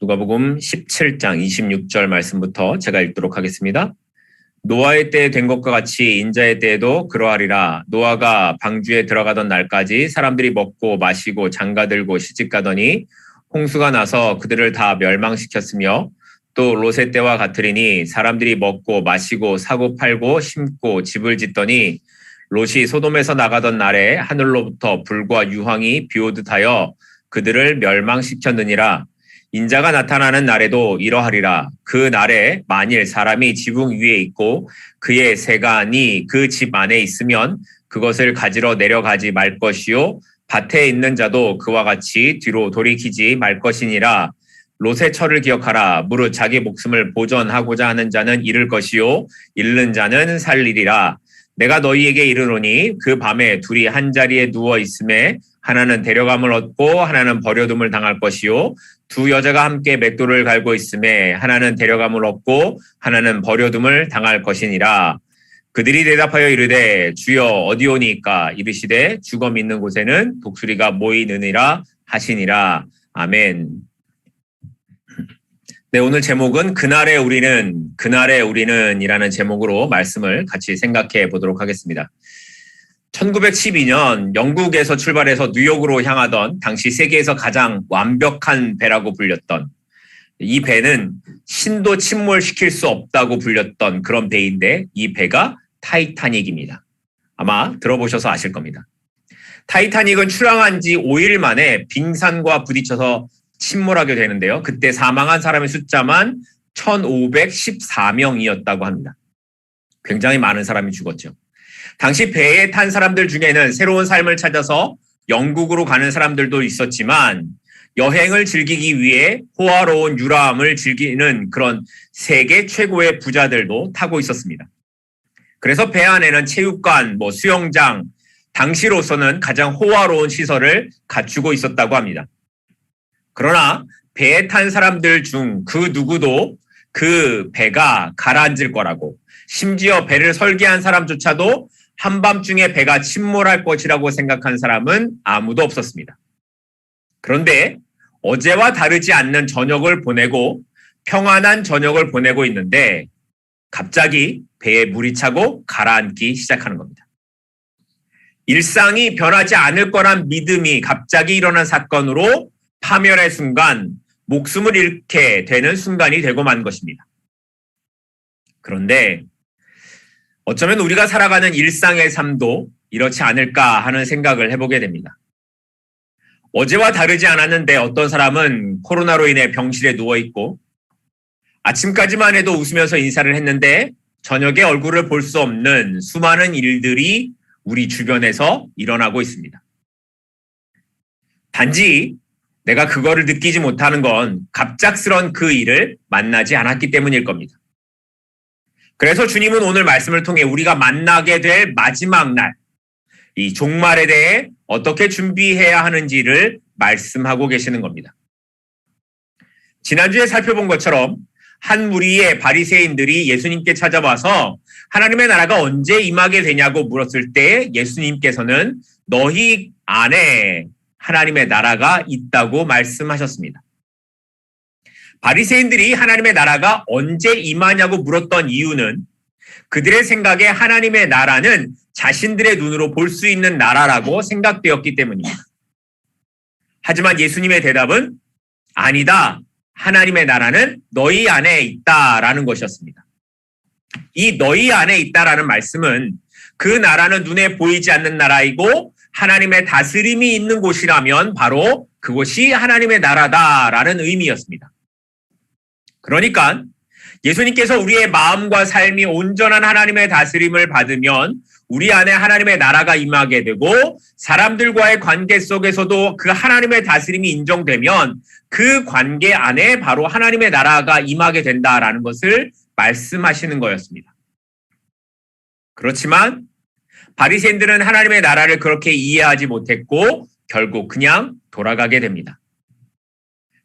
누가복음 17장 26절 말씀부터 제가 읽도록 하겠습니다. 노아의 때에 된 것과 같이 인자의 때에도 그러하리라. 노아가 방주에 들어가던 날까지 사람들이 먹고 마시고 장가들고 시집가더니 홍수가 나서 그들을 다 멸망시켰으며 또 롯의 때와 같으리니 사람들이 먹고 마시고 사고 팔고 심고 집을 짓더니 롯이 소돔에서 나가던 날에 하늘로부터 불과 유황이 비오듯하여 그들을 멸망시켰느니라. 인자가 나타나는 날에도 이러하리라. 그 날에 만일 사람이 지붕 위에 있고 그의 세간이 그 집 안에 있으면 그것을 가지러 내려가지 말 것이요 밭에 있는 자도 그와 같이 뒤로 돌이키지 말 것이니라. 롯의 철을 기억하라. 무릇 자기 목숨을 보전하고자 하는 자는 잃을 것이요 잃는 자는 살리리라. 내가 너희에게 이르노니 그 밤에 둘이 한 자리에 누워 있음에 하나는 데려감을 얻고 하나는 버려둠을 당할 것이요 두 여자가 함께 맷돌을 갈고 있음에 하나는 데려감을 얻고 하나는 버려둠을 당할 것이니라. 그들이 대답하여 이르되 주여 어디오니까? 이르시되 주검 있는 곳에는 독수리가 모이느니라 하시니라. 아멘. 네, 오늘 제목은 그날의 우리는 이라는 제목으로 말씀을 같이 생각해 보도록 하겠습니다. 1912년 영국에서 출발해서 뉴욕으로 향하던 당시 세계에서 가장 완벽한 배라고 불렸던 이 배는 신도 침몰시킬 수 없다고 불렸던 그런 배인데 이 배가 타이타닉입니다. 아마 들어보셔서 아실 겁니다. 타이타닉은 출항한 지 5일 만에 빙산과 부딪혀서 침몰하게 되는데요. 그때 사망한 사람의 숫자만 1514명이었다고 합니다. 굉장히 많은 사람이 죽었죠. 당시 배에 탄 사람들 중에는 새로운 삶을 찾아서 영국으로 가는 사람들도 있었지만 여행을 즐기기 위해 호화로운 유람을 즐기는 그런 세계 최고의 부자들도 타고 있었습니다. 그래서 배 안에는 체육관, 수영장, 당시로서는 가장 호화로운 시설을 갖추고 있었다고 합니다. 그러나 배에 탄 사람들 중 그 누구도 그 배가 가라앉을 거라고, 심지어 배를 설계한 사람조차도 한밤중에 배가 침몰할 것이라고 생각한 사람은 아무도 없었습니다. 그런데 어제와 다르지 않는 저녁을 보내고 평안한 저녁을 보내고 있는데 갑자기 배에 물이 차고 가라앉기 시작하는 겁니다. 일상이 변하지 않을 거란 믿음이 갑자기 일어난 사건으로 파멸의 순간, 목숨을 잃게 되는 순간이 되고 만 것입니다. 그런데 어쩌면 우리가 살아가는 일상의 삶도 이렇지 않을까 하는 생각을 해보게 됩니다. 어제와 다르지 않았는데 어떤 사람은 코로나로 인해 병실에 누워있고 아침까지만 해도 웃으면서 인사를 했는데 저녁에 얼굴을 볼 수 없는 수많은 일들이 우리 주변에서 일어나고 있습니다. 단지 내가 그거를 느끼지 못하는 건 갑작스런 그 일을 만나지 않았기 때문일 겁니다. 그래서 주님은 오늘 말씀을 통해 우리가 만나게 될 마지막 날, 이 종말에 대해 어떻게 준비해야 하는지를 말씀하고 계시는 겁니다. 지난주에 살펴본 것처럼 한 무리의 바리새인들이 예수님께 찾아와서 하나님의 나라가 언제 임하게 되냐고 물었을 때 예수님께서는 너희 안에 하나님의 나라가 있다고 말씀하셨습니다. 바리새인들이 하나님의 나라가 언제 임하냐고 물었던 이유는 그들의 생각에 하나님의 나라는 자신들의 눈으로 볼 수 있는 나라라고 생각되었기 때문입니다. 하지만 예수님의 대답은 아니다. 하나님의 나라는 너희 안에 있다라는 것이었습니다. 이 너희 안에 있다라는 말씀은 그 나라는 눈에 보이지 않는 나라이고 하나님의 다스림이 있는 곳이라면 바로 그곳이 하나님의 나라다라는 의미였습니다. 그러니까 예수님께서 우리의 마음과 삶이 온전한 하나님의 다스림을 받으면 우리 안에 하나님의 나라가 임하게 되고 사람들과의 관계 속에서도 그 하나님의 다스림이 인정되면 그 관계 안에 바로 하나님의 나라가 임하게 된다라는 것을 말씀하시는 거였습니다. 그렇지만 바리새인들은 하나님의 나라를 그렇게 이해하지 못했고 결국 그냥 돌아가게 됩니다.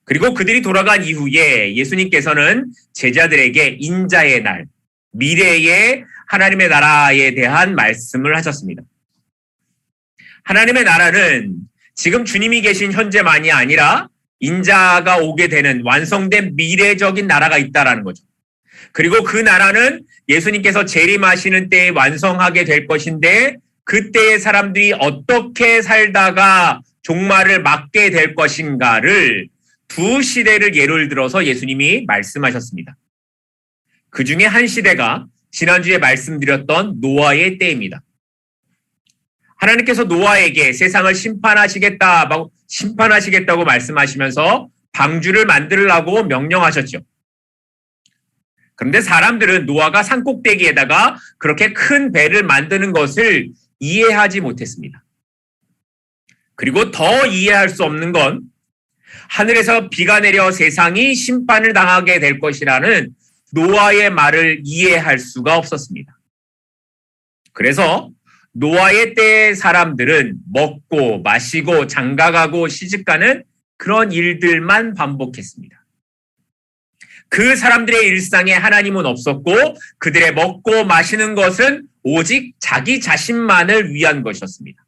그리고 그들이 돌아간 이후에 예수님께서는 제자들에게 인자의 날, 미래의 하나님의 나라에 대한 말씀을 하셨습니다. 하나님의 나라는 지금 주님이 계신 현재만이 아니라 인자가 오게 되는 완성된 미래적인 나라가 있다라는 거죠. 그리고 그 나라는 예수님께서 재림하시는 때에 완성하게 될 것인데 그때의 사람들이 어떻게 살다가 종말을 맞게 될 것인가를 두 시대를 예를 들어서 예수님이 말씀하셨습니다. 그 중에 한 시대가 지난주에 말씀드렸던 노아의 때입니다. 하나님께서 노아에게 세상을 심판하시겠다고 말씀하시면서 방주를 만들라고 명령하셨죠. 그런데 사람들은 노아가 산꼭대기에다가 그렇게 큰 배를 만드는 것을 이해하지 못했습니다. 그리고 더 이해할 수 없는 건 하늘에서 비가 내려 세상이 심판을 당하게 될 것이라는 노아의 말을 이해할 수가 없었습니다. 그래서 노아의 때의 사람들은 먹고 마시고 장가가고 시집가는 그런 일들만 반복했습니다. 그 사람들의 일상에 하나님은 없었고 그들의 먹고 마시는 것은 오직 자기 자신만을 위한 것이었습니다.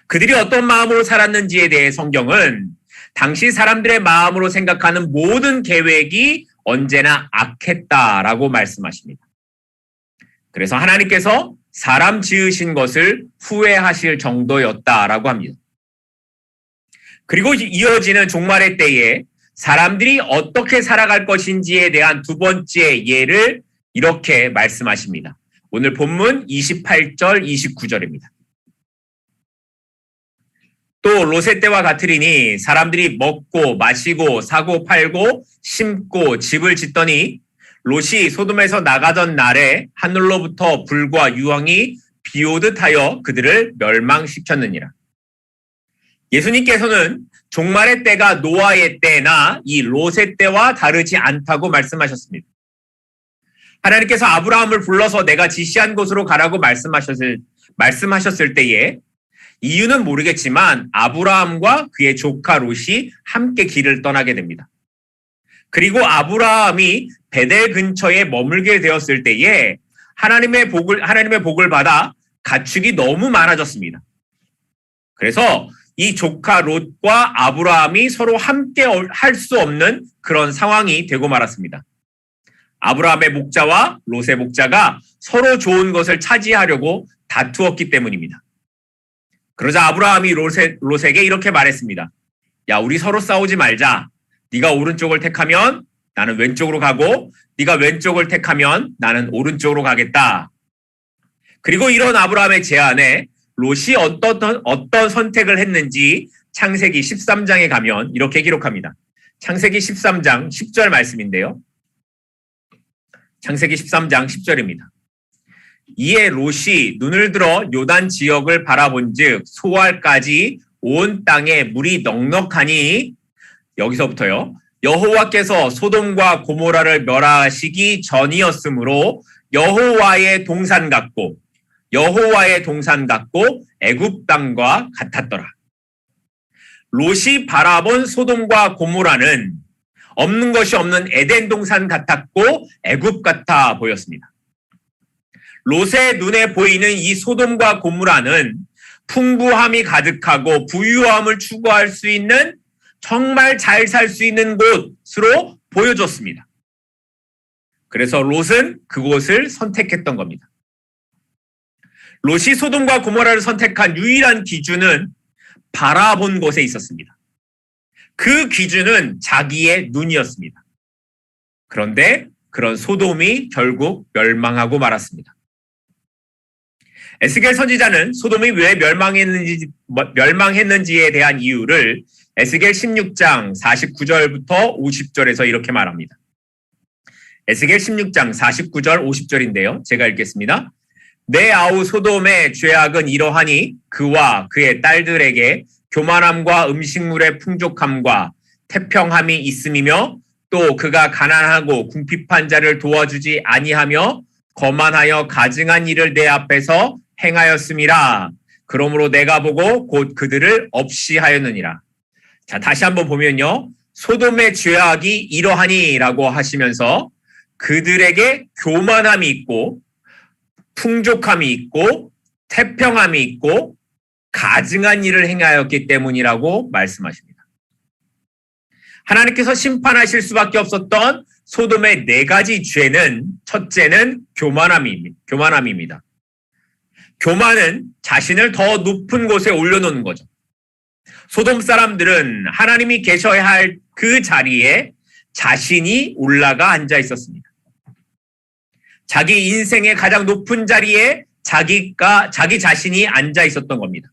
그들이 어떤 마음으로 살았는지에 대해 성경은 당시 사람들의 마음으로 생각하는 모든 계획이 언제나 악했다라고 말씀하십니다. 그래서 하나님께서 사람 지으신 것을 후회하실 정도였다라고 합니다. 그리고 이어지는 종말의 때에 사람들이 어떻게 살아갈 것인지에 대한 두 번째 예를 이렇게 말씀하십니다. 오늘 본문 28절, 29절입니다. 또 롯의 때와 같으리니 사람들이 먹고 마시고 사고 팔고 심고 집을 짓더니 롯이 소돔에서 나가던 날에 하늘로부터 불과 유황이 비오듯 하여 그들을 멸망시켰느니라. 예수님께서는 종말의 때가 노아의 때나 이 롯의 때와 다르지 않다고 말씀하셨습니다. 하나님께서 아브라함을 불러서 내가 지시한 곳으로 가라고 말씀하셨을 때에 이유는 모르겠지만 아브라함과 그의 조카 롯이 함께 길을 떠나게 됩니다. 그리고 아브라함이 베델 근처에 머물게 되었을 때에 하나님의 복을 받아 가축이 너무 많아졌습니다. 그래서 이 조카 롯과 아브라함이 서로 함께 할 수 없는 그런 상황이 되고 말았습니다. 아브라함의 목자와 롯의 목자가 서로 좋은 것을 차지하려고 다투었기 때문입니다. 그러자 아브라함이 롯에게 이렇게 말했습니다. 야, 우리 서로 싸우지 말자. 네가 오른쪽을 택하면 나는 왼쪽으로 가고 네가 왼쪽을 택하면 나는 오른쪽으로 가겠다. 그리고 이런 아브라함의 제안에 롯이 어떤 선택을 했는지 창세기 13장에 가면 이렇게 기록합니다. 창세기 13장 10절 말씀인데요. 창세기 13장 10절입니다. 이에 롯이 눈을 들어 요단 지역을 바라본즉 소알까지 온 땅에 물이 넉넉하니 여기서부터요. 여호와께서 소돔과 고모라를 멸하시기 전이었으므로 여호와의 동산 같고 애굽 땅과 같았더라. 롯이 바라본 소돔과 고모라는 없는 것이 없는 에덴 동산 같았고 애굽 같아 보였습니다. 롯의 눈에 보이는 이 소돔과 고모라는 풍부함이 가득하고 부유함을 추구할 수 있는 정말 잘 살 수 있는 곳으로 보여줬습니다. 그래서 롯은 그곳을 선택했던 겁니다. 롯이 소돔과 고모라를 선택한 유일한 기준은 바라본 곳에 있었습니다. 그 기준은 자기의 눈이었습니다. 그런데 그런 소돔이 결국 멸망하고 말았습니다. 에스겔 선지자는 소돔이 왜 멸망했는지에 대한 이유를 에스겔 16장 49절부터 50절에서 이렇게 말합니다. 에스겔 16장 49절 50절인데요. 제가 읽겠습니다. 내 아우 소돔의 죄악은 이러하니 그와 그의 딸들에게 교만함과 음식물의 풍족함과 태평함이 있음이며 또 그가 가난하고 궁핍한 자를 도와주지 아니하며 거만하여 가증한 일을 내 앞에서 행하였음이라. 그러므로 내가 보고 곧 그들을 없이 하였느니라. 자, 다시 한번 보면요. 소돔의 죄악이 이러하니 라고 하시면서 그들에게 교만함이 있고 풍족함이 있고 태평함이 있고 가증한 일을 행하였기 때문이라고 말씀하십니다. 하나님께서 심판하실 수밖에 없었던 소돔의 4가지 죄는, 첫째는 교만함입니다. 교만은 자신을 더 높은 곳에 올려놓는 거죠. 소돔 사람들은 하나님이 계셔야 할 그 자리에 자신이 올라가 앉아 있었습니다. 자기 인생의 가장 높은 자리에 자기 자신이 앉아 있었던 겁니다.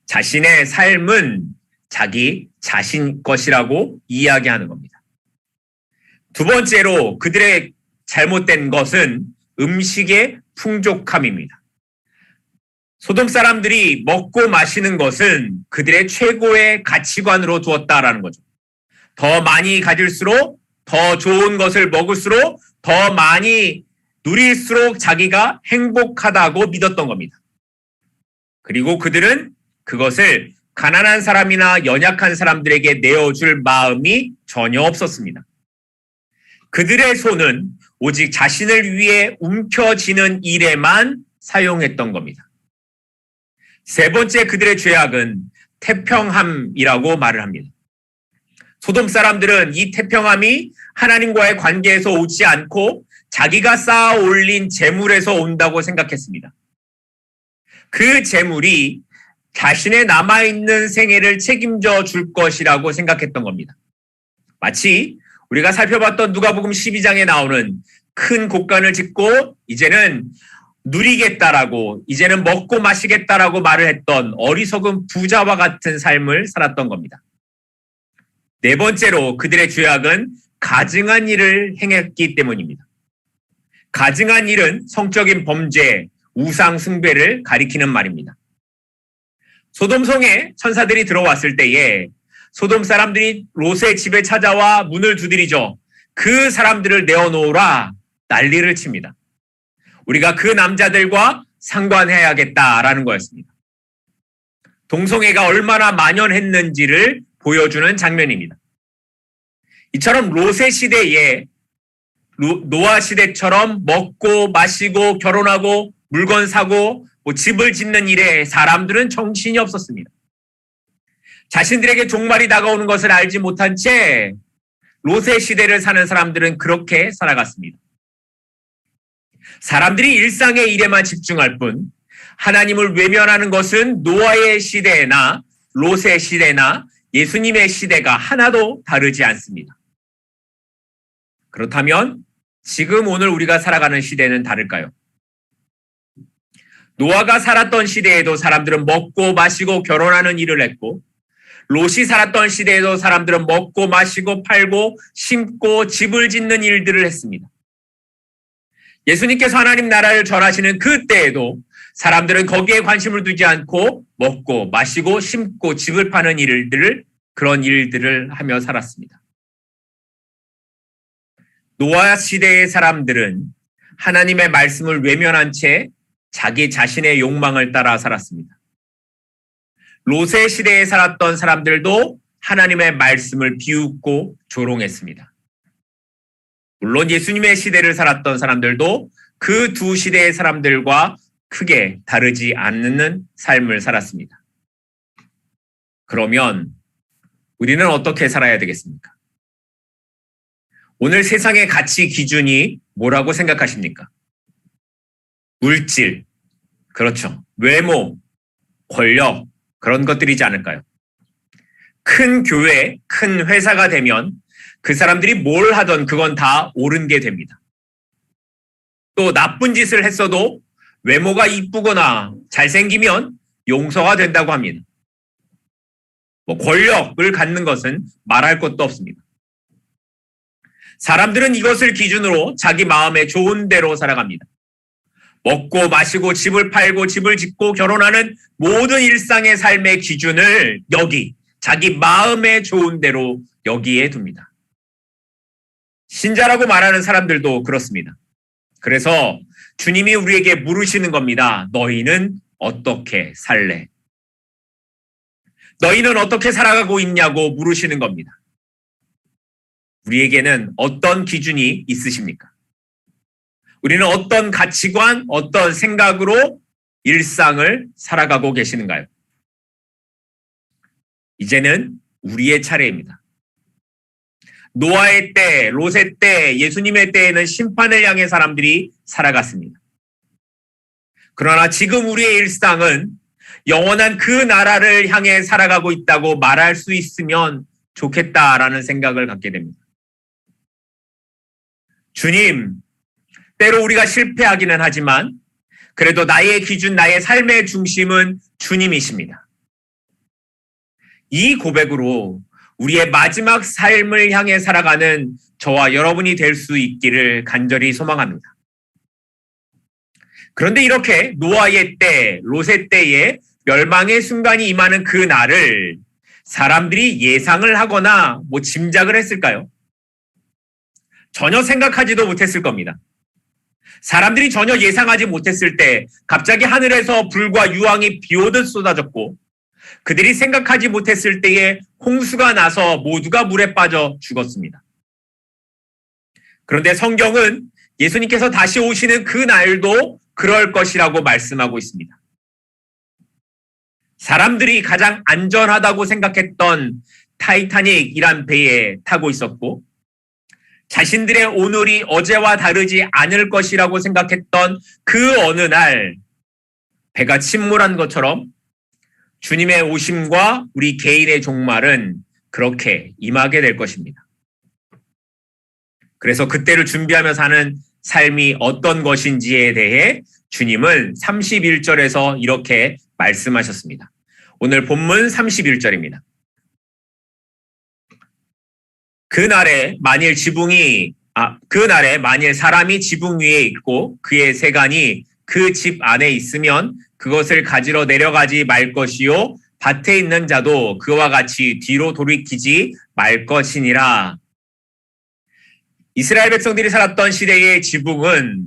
자신의 삶은 자기 자신 것이라고 이야기하는 겁니다. 두 번째로 그들의 잘못된 것은 음식의 풍족함입니다. 소돔 사람들이 먹고 마시는 것은 그들의 최고의 가치관으로 두었다라는 거죠. 더 많이 가질수록, 더 좋은 것을 먹을수록, 더 많이 누릴수록 자기가 행복하다고 믿었던 겁니다. 그리고 그들은 그것을 가난한 사람이나 연약한 사람들에게 내어줄 마음이 전혀 없었습니다. 그들의 손은 오직 자신을 위해 움켜쥐는 일에만 사용했던 겁니다. 세 번째 그들의 죄악은 태평함이라고 말을 합니다. 소돔 사람들은 이 태평함이 하나님과의 관계에서 오지 않고 자기가 쌓아 올린 재물에서 온다고 생각했습니다. 그 재물이 자신의 남아있는 생애를 책임져 줄 것이라고 생각했던 겁니다. 마치 우리가 살펴봤던 누가복음 12장에 나오는 큰 곡간을 짓고 이제는 누리겠다라고, 이제는 먹고 마시겠다라고 말을 했던 어리석은 부자와 같은 삶을 살았던 겁니다. 네 번째로 그들의 죄악은 가증한 일을 행했기 때문입니다. 가증한 일은 성적인 범죄, 우상 숭배를 가리키는 말입니다. 소돔성에 천사들이 들어왔을 때에 소돔 사람들이 롯의 집에 찾아와 문을 두드리죠. 그 사람들을 내어놓으라 난리를 칩니다. 우리가 그 남자들과 상관해야겠다라는 거였습니다. 동성애가 얼마나 만연했는지를 보여주는 장면입니다. 이처럼 롯의 시대에 노아 시대처럼 먹고 마시고 결혼하고 물건 사고 집을 짓는 일에 사람들은 정신이 없었습니다. 자신들에게 종말이 다가오는 것을 알지 못한 채 롯의 시대를 사는 사람들은 그렇게 살아갔습니다. 사람들이 일상의 일에만 집중할 뿐 하나님을 외면하는 것은 노아의 시대나 롯의 시대나 예수님의 시대가 하나도 다르지 않습니다. 그렇다면 지금 오늘 우리가 살아가는 시대는 다를까요? 노아가 살았던 시대에도 사람들은 먹고 마시고 결혼하는 일을 했고, 롯이 살았던 시대에도 사람들은 먹고 마시고 팔고 심고 집을 짓는 일들을 했습니다. 예수님께서 하나님 나라를 전하시는 그때에도 사람들은 거기에 관심을 두지 않고 먹고 마시고 심고 집을 파는 그런 일들을 하며 살았습니다. 노아 시대의 사람들은 하나님의 말씀을 외면한 채 자기 자신의 욕망을 따라 살았습니다. 롯의 시대에 살았던 사람들도 하나님의 말씀을 비웃고 조롱했습니다. 물론 예수님의 시대를 살았던 사람들도 그 두 시대의 사람들과 크게 다르지 않는 삶을 살았습니다. 그러면 우리는 어떻게 살아야 되겠습니까? 오늘 세상의 가치 기준이 뭐라고 생각하십니까? 물질, 그렇죠. 외모, 권력, 그런 것들이지 않을까요? 큰 교회, 큰 회사가 되면 그 사람들이 뭘 하던 그건 다 옳은 게 됩니다. 또 나쁜 짓을 했어도 외모가 이쁘거나 잘생기면 용서가 된다고 합니다. 권력을 갖는 것은 말할 것도 없습니다. 사람들은 이것을 기준으로 자기 마음에 좋은 대로 살아갑니다. 먹고 마시고 집을 팔고 집을 짓고 결혼하는 모든 일상의 삶의 기준을 자기 마음에 좋은 대로 여기에 둡니다. 신자라고 말하는 사람들도 그렇습니다. 그래서 주님이 우리에게 물으시는 겁니다. 너희는 어떻게 살래? 너희는 어떻게 살아가고 있냐고 물으시는 겁니다. 우리에게는 어떤 기준이 있으십니까? 우리는 어떤 가치관, 어떤 생각으로 일상을 살아가고 계시는가요? 이제는 우리의 차례입니다. 노아의 때, 롯의 때, 예수님의 때에는 심판을 향해 사람들이 살아갔습니다. 그러나 지금 우리의 일상은 영원한 그 나라를 향해 살아가고 있다고 말할 수 있으면 좋겠다라는 생각을 갖게 됩니다. 주님, 때로 우리가 실패하기는 하지만 그래도 나의 기준, 나의 삶의 중심은 주님이십니다. 이 고백으로 우리의 마지막 삶을 향해 살아가는 저와 여러분이 될 수 있기를 간절히 소망합니다. 그런데 이렇게 노아의 때, 롯의 때에 멸망의 순간이 임하는 그 날을 사람들이 예상을 하거나 짐작을 했을까요? 전혀 생각하지도 못했을 겁니다. 사람들이 전혀 예상하지 못했을 때 갑자기 하늘에서 불과 유황이 비오듯 쏟아졌고 그들이 생각하지 못했을 때에 홍수가 나서 모두가 물에 빠져 죽었습니다. 그런데 성경은 예수님께서 다시 오시는 그 날도 그럴 것이라고 말씀하고 있습니다. 사람들이 가장 안전하다고 생각했던 타이타닉이란 배에 타고 있었고 자신들의 오늘이 어제와 다르지 않을 것이라고 생각했던 그 어느 날 배가 침몰한 것처럼 주님의 오심과 우리 개인의 종말은 그렇게 임하게 될 것입니다. 그래서 그때를 준비하며 사는 삶이 어떤 것인지에 대해 주님은 31절에서 이렇게 말씀하셨습니다. 오늘 본문 31절입니다. 그날에 만일 사람이 지붕 위에 있고 그의 세간이 그 집 안에 있으면 그것을 가지러 내려가지 말 것이요 밭에 있는 자도 그와 같이 뒤로 돌이키지 말 것이니라. 이스라엘 백성들이 살았던 시대의 지붕은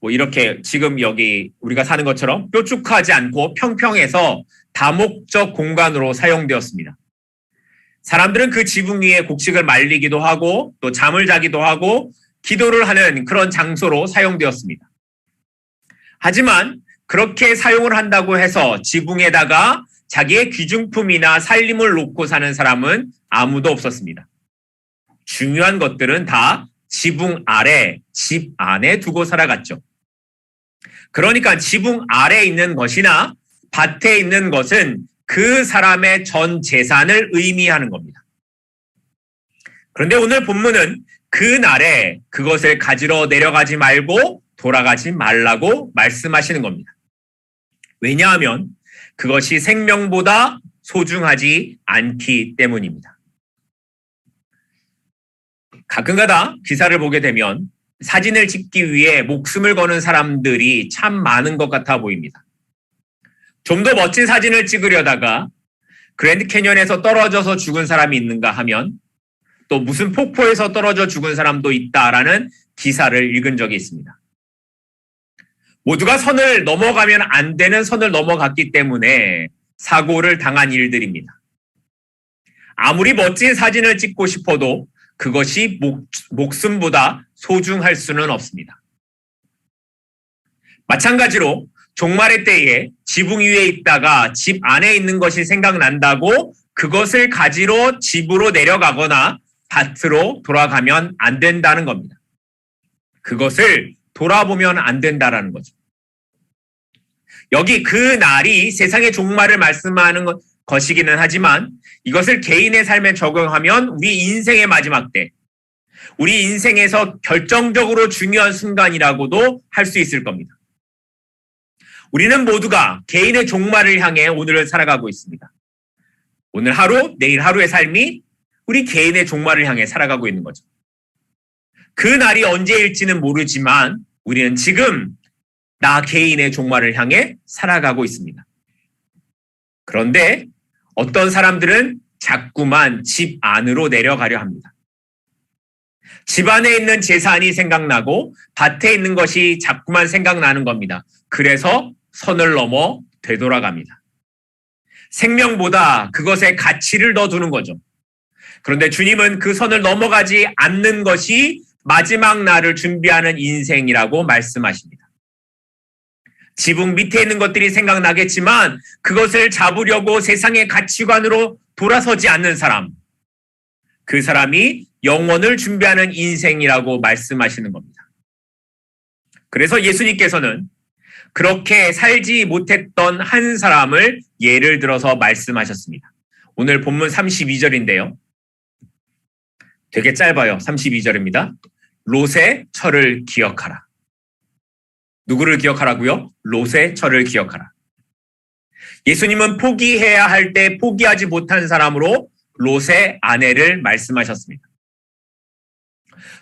이렇게 지금 여기 우리가 사는 것처럼 뾰족하지 않고 평평해서 다목적 공간으로 사용되었습니다. 사람들은 그 지붕 위에 곡식을 말리기도 하고 또 잠을 자기도 하고 기도를 하는 그런 장소로 사용되었습니다. 하지만 그렇게 사용을 한다고 해서 지붕에다가 자기의 귀중품이나 살림을 놓고 사는 사람은 아무도 없었습니다. 중요한 것들은 다 지붕 아래, 집 안에 두고 살아갔죠. 그러니까 지붕 아래에 있는 것이나 밭에 있는 것은 그 사람의 전 재산을 의미하는 겁니다. 그런데 오늘 본문은 그 날에 그것을 가지러 내려가지 말고 돌아가지 말라고 말씀하시는 겁니다. 왜냐하면 그것이 생명보다 소중하지 않기 때문입니다. 가끔가다 기사를 보게 되면 사진을 찍기 위해 목숨을 거는 사람들이 참 많은 것 같아 보입니다. 좀 더 멋진 사진을 찍으려다가 그랜드 캐니언에서 떨어져서 죽은 사람이 있는가 하면 또 무슨 폭포에서 떨어져 죽은 사람도 있다라는 기사를 읽은 적이 있습니다. 모두가 선을 넘어가면 안 되는 선을 넘어갔기 때문에 사고를 당한 일들입니다. 아무리 멋진 사진을 찍고 싶어도 그것이 목숨보다 소중할 수는 없습니다. 마찬가지로 종말의 때에 지붕 위에 있다가 집 안에 있는 것이 생각난다고 그것을 가지러 집으로 내려가거나 밭으로 돌아가면 안 된다는 겁니다. 그것을 돌아보면 안 된다라는 거죠. 여기 그 날이 세상의 종말을 말씀하는 것이기는 하지만 이것을 개인의 삶에 적용하면 우리 인생의 마지막 때, 우리 인생에서 결정적으로 중요한 순간이라고도 할 수 있을 겁니다. 우리는 모두가 개인의 종말을 향해 오늘을 살아가고 있습니다. 오늘 하루, 내일 하루의 삶이 우리 개인의 종말을 향해 살아가고 있는 거죠. 그 날이 언제일지는 모르지만 우리는 지금 나 개인의 종말을 향해 살아가고 있습니다. 그런데 어떤 사람들은 자꾸만 집 안으로 내려가려 합니다. 집 안에 있는 재산이 생각나고 밭에 있는 것이 자꾸만 생각나는 겁니다. 그래서 선을 넘어 되돌아갑니다. 생명보다 그것에 가치를 더 두는 거죠. 그런데 주님은 그 선을 넘어가지 않는 것이 마지막 날을 준비하는 인생이라고 말씀하십니다. 지붕 밑에 있는 것들이 생각나겠지만 그것을 잡으려고 세상의 가치관으로 돌아서지 않는 사람, 그 사람이 영원을 준비하는 인생이라고 말씀하시는 겁니다. 그래서 예수님께서는 그렇게 살지 못했던 한 사람을 예를 들어서 말씀하셨습니다. 오늘 본문 32절인데요. 되게 짧아요. 32절입니다. 롯의 철을 기억하라. 누구를 기억하라고요? 롯의 철을 기억하라. 예수님은 포기해야 할 때 포기하지 못한 사람으로 롯의 아내를 말씀하셨습니다.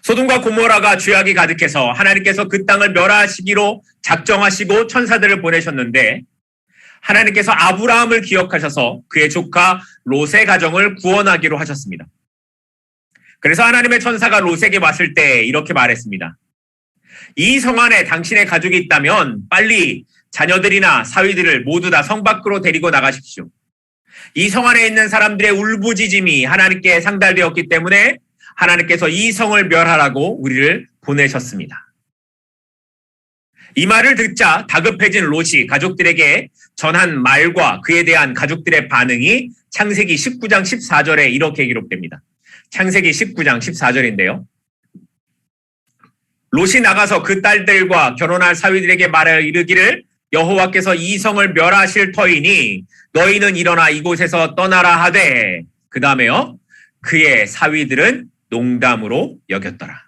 소돔과 고모라가 죄악이 가득해서 하나님께서 그 땅을 멸하시기로 작정하시고 천사들을 보내셨는데 하나님께서 아브라함을 기억하셔서 그의 조카 롯의 가정을 구원하기로 하셨습니다. 그래서 하나님의 천사가 롯에게 왔을 때 이렇게 말했습니다. 이 성 안에 당신의 가족이 있다면 빨리 자녀들이나 사위들을 모두 다 성 밖으로 데리고 나가십시오. 이 성 안에 있는 사람들의 울부짖음이 하나님께 상달되었기 때문에 하나님께서 이 성을 멸하라고 우리를 보내셨습니다. 이 말을 듣자 다급해진 롯이 가족들에게 전한 말과 그에 대한 가족들의 반응이 창세기 19장 14절에 이렇게 기록됩니다. 창세기 19장 14절인데요. 롯이 나가서 그 딸들과 결혼할 사위들에게 말하여 이르기를 여호와께서 이 성을 멸하실 터이니 너희는 일어나 이곳에서 떠나라 하되 그 다음에요. 그의 사위들은 농담으로 여겼더라.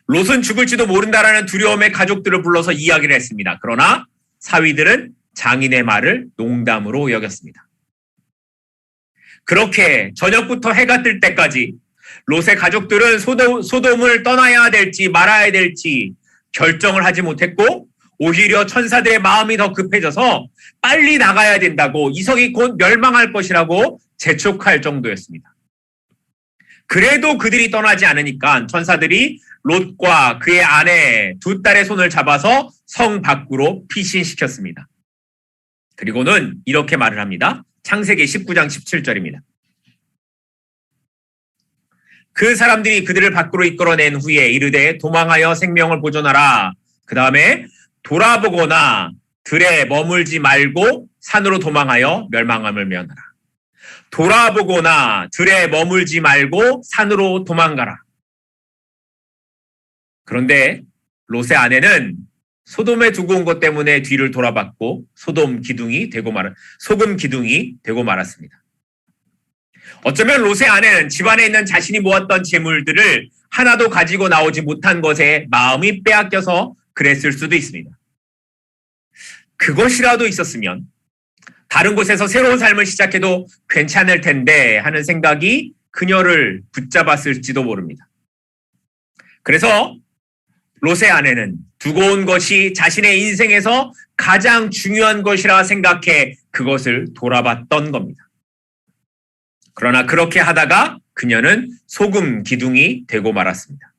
롯은 죽을지도 모른다라는 두려움에 가족들을 불러서 이야기를 했습니다. 그러나 사위들은 장인의 말을 농담으로 여겼습니다. 그렇게 저녁부터 해가 뜰 때까지 롯의 가족들은 소돔을 떠나야 될지 말아야 될지 결정을 하지 못했고 오히려 천사들의 마음이 더 급해져서 빨리 나가야 된다고 이 성이 곧 멸망할 것이라고 재촉할 정도였습니다. 그래도 그들이 떠나지 않으니까 천사들이 롯과 그의 아내 두 딸의 손을 잡아서 성 밖으로 피신시켰습니다. 그리고는 이렇게 말을 합니다. 창세기 19장 17절입니다. 그 사람들이 그들을 밖으로 이끌어낸 후에 이르되 도망하여 생명을 보존하라. 그 다음에 돌아보거나 들에 머물지 말고 산으로 도망하여 멸망함을 면하라. 돌아보거나 들에 머물지 말고 산으로 도망가라. 그런데 롯의 아내는 소돔에 두고 온 것 때문에 뒤를 돌아봤고 소금 기둥이 되고 말았습니다. 어쩌면 롯의 아내는 집안에 있는 자신이 모았던 재물들을 하나도 가지고 나오지 못한 것에 마음이 빼앗겨서 그랬을 수도 있습니다. 그것이라도 있었으면 다른 곳에서 새로운 삶을 시작해도 괜찮을 텐데 하는 생각이 그녀를 붙잡았을지도 모릅니다. 그래서 롯의 아내는 두고 온 것이 자신의 인생에서 가장 중요한 것이라 생각해 그것을 돌아봤던 겁니다. 그러나 그렇게 하다가 그녀는 소금 기둥이 되고 말았습니다.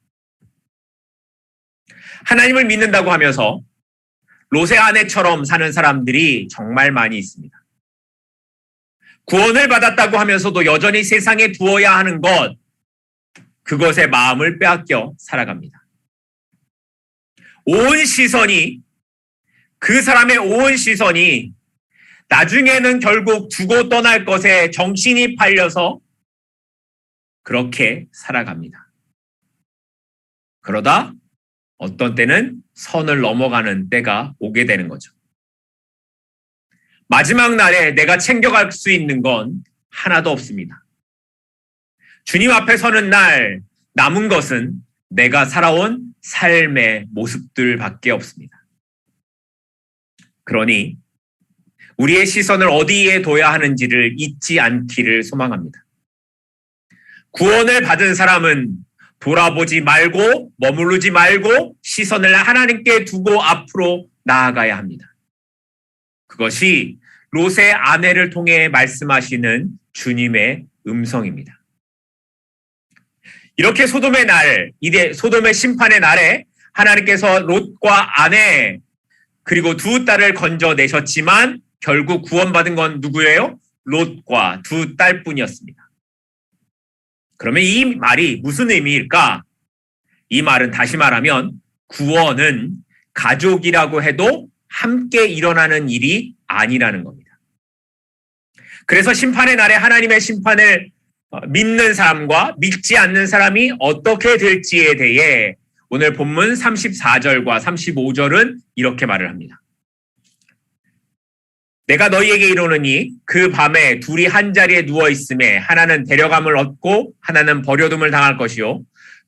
하나님을 믿는다고 하면서 롯의 아내처럼 사는 사람들이 정말 많이 있습니다. 구원을 받았다고 하면서도 여전히 세상에 두어야 하는 것, 그것에 마음을 빼앗겨 살아갑니다. 그 사람의 온 시선이 나중에는 결국 두고 떠날 것에 정신이 팔려서 그렇게 살아갑니다. 그러다 어떤 때는 선을 넘어가는 때가 오게 되는 거죠. 마지막 날에 내가 챙겨갈 수 있는 건 하나도 없습니다. 주님 앞에 서는 날 남은 것은 내가 살아온 삶의 모습들밖에 없습니다. 그러니 우리의 시선을 어디에 둬야 하는지를 잊지 않기를 소망합니다. 구원을 받은 사람은 돌아보지 말고 머무르지 말고 시선을 하나님께 두고 앞으로 나아가야 합니다. 그것이 롯의 아내를 통해 말씀하시는 주님의 음성입니다. 이렇게 소돔의 심판의 날에 하나님께서 롯과 아내 그리고 두 딸을 건져내셨지만 결국 구원받은 건 누구예요? 롯과 두 딸뿐이었습니다. 그러면 이 말이 무슨 의미일까? 이 말은 다시 말하면 구원은 가족이라고 해도 함께 일어나는 일이 아니라는 겁니다. 그래서 심판의 날에 하나님의 심판을 믿는 사람과 믿지 않는 사람이 어떻게 될지에 대해 오늘 본문 34절과 35절은 이렇게 말을 합니다. 내가 너희에게 이르노니 그 밤에 둘이 한 자리에 누워 있음에 하나는 데려감을 얻고 하나는 버려둠을 당할 것이요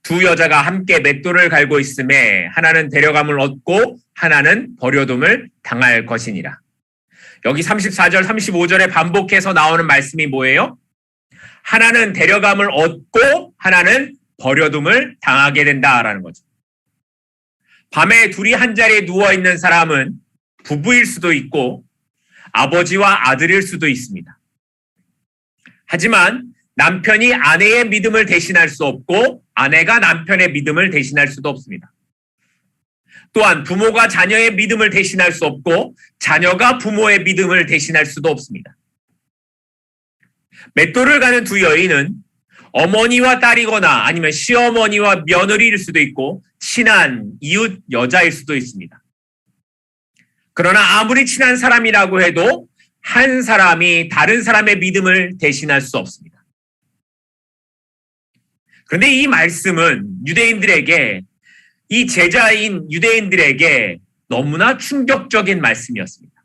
두 여자가 함께 맷돌을 갈고 있음에 하나는 데려감을 얻고 하나는 버려둠을 당할 것이니라. 여기 34절 35절에 반복해서 나오는 말씀이 뭐예요? 하나는 데려감을 얻고 하나는 버려둠을 당하게 된다라는 거죠. 밤에 둘이 한 자리에 누워 있는 사람은 부부일 수도 있고 아버지와 아들일 수도 있습니다. 하지만 남편이 아내의 믿음을 대신할 수 없고 아내가 남편의 믿음을 대신할 수도 없습니다. 또한 부모가 자녀의 믿음을 대신할 수 없고 자녀가 부모의 믿음을 대신할 수도 없습니다. 맷돌을 가는 두 여인은 어머니와 딸이거나 아니면 시어머니와 며느리일 수도 있고 친한 이웃 여자일 수도 있습니다. 그러나 아무리 친한 사람이라고 해도 한 사람이 다른 사람의 믿음을 대신할 수 없습니다. 그런데 이 말씀은 유대인들에게, 이 제자인 유대인들에게 너무나 충격적인 말씀이었습니다.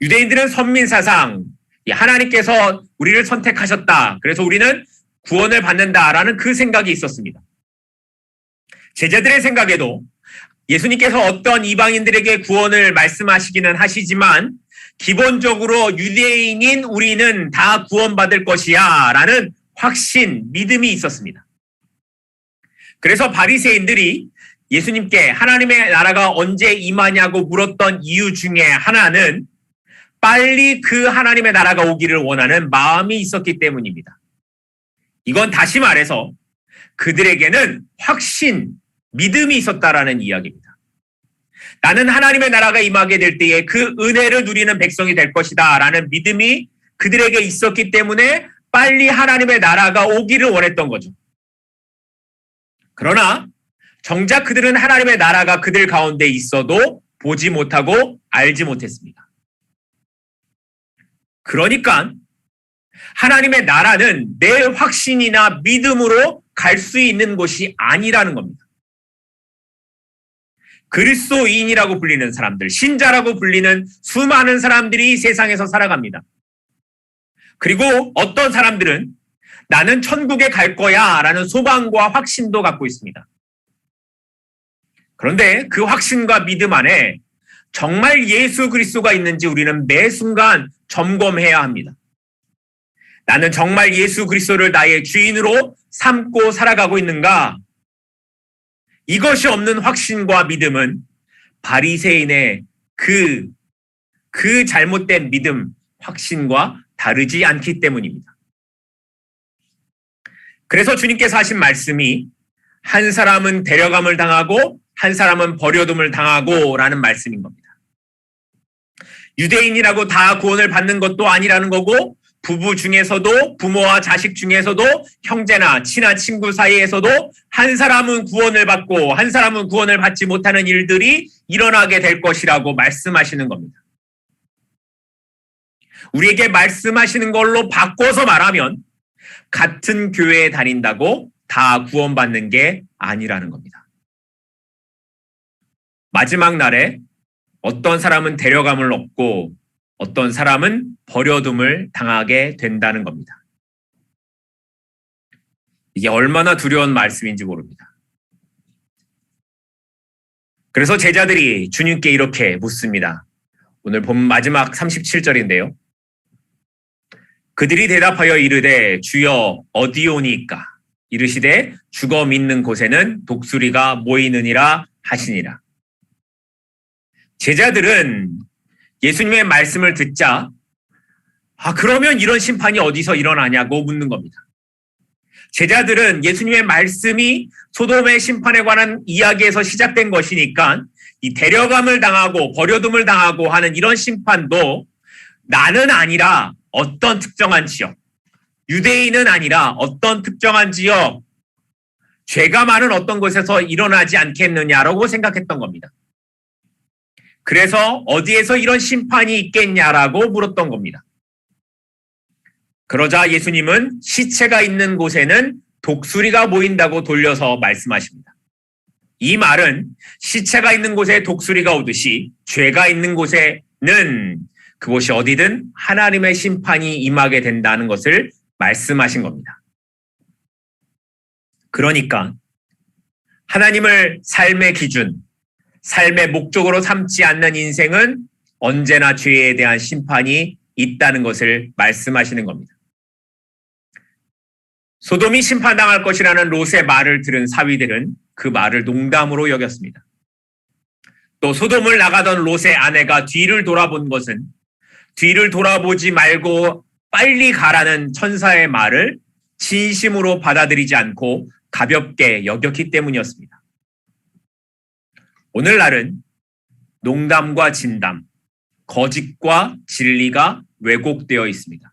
유대인들은 선민사상, 하나님께서 우리를 선택하셨다. 그래서 우리는 구원을 받는다라는 그 생각이 있었습니다. 제자들의 생각에도 예수님께서 어떤 이방인들에게 구원을 말씀하시기는 하시지만 기본적으로 유대인인 우리는 다 구원받을 것이야 라는 확신, 믿음이 있었습니다. 그래서 바리새인들이 예수님께 하나님의 나라가 언제 임하냐고 물었던 이유 중에 하나는 빨리 그 하나님의 나라가 오기를 원하는 마음이 있었기 때문입니다. 이건 다시 말해서 그들에게는 확신, 믿음이 있었다라는 이야기입니다. 나는 하나님의 나라가 임하게 될 때에 그 은혜를 누리는 백성이 될 것이다 라는 믿음이 그들에게 있었기 때문에 빨리 하나님의 나라가 오기를 원했던 거죠. 그러나 정작 그들은 하나님의 나라가 그들 가운데 있어도 보지 못하고 알지 못했습니다. 그러니까 하나님의 나라는 내 확신이나 믿음으로 갈 수 있는 곳이 아니라는 겁니다. 그리스도인이라고 불리는 사람들, 신자라고 불리는 수많은 사람들이 세상에서 살아갑니다. 그리고 어떤 사람들은 나는 천국에 갈 거야 라는 소망과 확신도 갖고 있습니다. 그런데 그 확신과 믿음 안에 정말 예수 그리스도가 있는지 우리는 매 순간 점검해야 합니다. 나는 정말 예수 그리스도를 나의 주인으로 삼고 살아가고 있는가? 이것이 없는 확신과 믿음은 바리새인의 그 잘못된 믿음, 확신과 다르지 않기 때문입니다. 그래서 주님께서 하신 말씀이 한 사람은 데려감을 당하고 한 사람은 버려둠을 당하고 라는 말씀인 겁니다. 유대인이라고 다 구원을 받는 것도 아니라는 거고 부부 중에서도 부모와 자식 중에서도 형제나 친한 친구 사이에서도 한 사람은 구원을 받고 한 사람은 구원을 받지 못하는 일들이 일어나게 될 것이라고 말씀하시는 겁니다. 우리에게 말씀하시는 걸로 바꿔서 말하면 같은 교회에 다닌다고 다 구원받는 게 아니라는 겁니다. 마지막 날에 어떤 사람은 데려감을 얻고 어떤 사람은 버려둠을 당하게 된다는 겁니다. 이게 얼마나 두려운 말씀인지 모릅니다. 그래서 제자들이 주님께 이렇게 묻습니다. 오늘 본 마지막 37절인데요. 그들이 대답하여 이르되 주여 어디오니까? 이르시되 죽어 믿는 곳에는 독수리가 모이느니라 하시니라. 제자들은 예수님의 말씀을 듣자 그러면 이런 심판이 어디서 일어나냐고 묻는 겁니다. 제자들은 예수님의 말씀이 소돔의 심판에 관한 이야기에서 시작된 것이니까 이 데려감을 당하고 버려둠을 당하고 하는 이런 심판도 나는 아니라 어떤 특정한 지역, 유대인은 아니라 어떤 특정한 지역, 죄가 많은 어떤 곳에서 일어나지 않겠느냐라고 생각했던 겁니다. 그래서 어디에서 이런 심판이 있겠냐라고 물었던 겁니다. 그러자 예수님은 시체가 있는 곳에는 독수리가 모인다고 돌려서 말씀하십니다. 이 말은 시체가 있는 곳에 독수리가 오듯이 죄가 있는 곳에는 그곳이 어디든 하나님의 심판이 임하게 된다는 것을 말씀하신 겁니다. 그러니까 하나님을 삶의 기준, 삶의 목적으로 삼지 않는 인생은 언제나 죄에 대한 심판이 있다는 것을 말씀하시는 겁니다. 소돔이 심판당할 것이라는 롯의 말을 들은 사위들은 그 말을 농담으로 여겼습니다. 또 소돔을 나가던 롯의 아내가 뒤를 돌아본 것은 뒤를 돌아보지 말고 빨리 가라는 천사의 말을 진심으로 받아들이지 않고 가볍게 여겼기 때문이었습니다. 오늘날은 농담과 진담, 거짓과 진리가 왜곡되어 있습니다.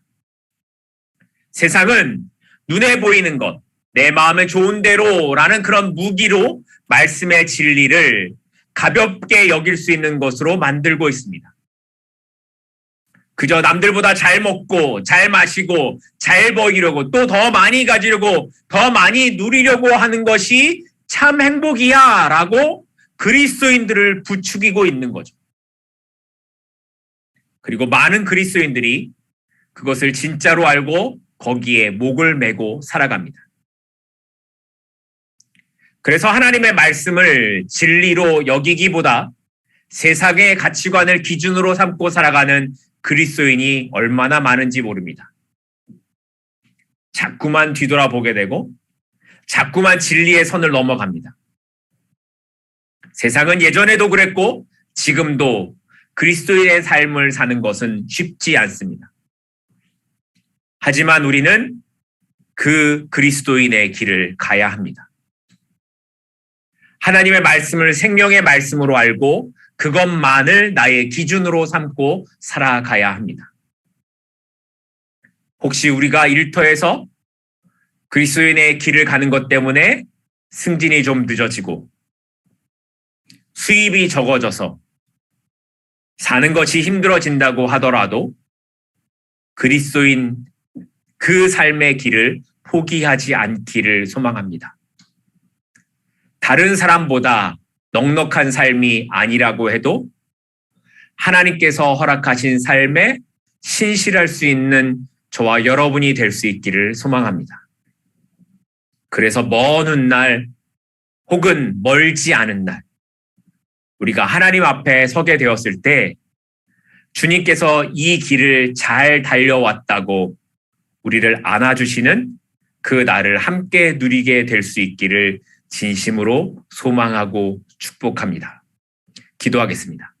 세상은 눈에 보이는 것, 내 마음에 좋은 대로라는 그런 무기로 말씀의 진리를 가볍게 여길 수 있는 것으로 만들고 있습니다. 그저 남들보다 잘 먹고 잘 마시고 잘 보이려고 또 더 많이 가지려고 더 많이 누리려고 하는 것이 참 행복이야 라고 그리스도인들을 부추기고 있는 거죠. 그리고 많은 그리스도인들이 그것을 진짜로 알고 거기에 목을 매고 살아갑니다. 그래서 하나님의 말씀을 진리로 여기기보다 세상의 가치관을 기준으로 삼고 살아가는 그리스도인이 얼마나 많은지 모릅니다. 자꾸만 뒤돌아보게 되고 자꾸만 진리의 선을 넘어갑니다. 세상은 예전에도 그랬고 지금도 그리스도인의 삶을 사는 것은 쉽지 않습니다. 하지만 우리는 그 그리스도인의 길을 가야 합니다. 하나님의 말씀을 생명의 말씀으로 알고 그것만을 나의 기준으로 삼고 살아가야 합니다. 혹시 우리가 일터에서 그리스도인의 길을 가는 것 때문에 승진이 좀 늦어지고 수입이 적어져서 사는 것이 힘들어진다고 하더라도 그리스도인 그 삶의 길을 포기하지 않기를 소망합니다. 다른 사람보다 넉넉한 삶이 아니라고 해도 하나님께서 허락하신 삶에 신실할 수 있는 저와 여러분이 될 수 있기를 소망합니다. 그래서 먼 훗날 혹은 멀지 않은 날 우리가 하나님 앞에 서게 되었을 때 주님께서 이 길을 잘 달려왔다고 우리를 안아주시는 그 날을 함께 누리게 될 수 있기를 진심으로 소망하고 축복합니다. 기도하겠습니다.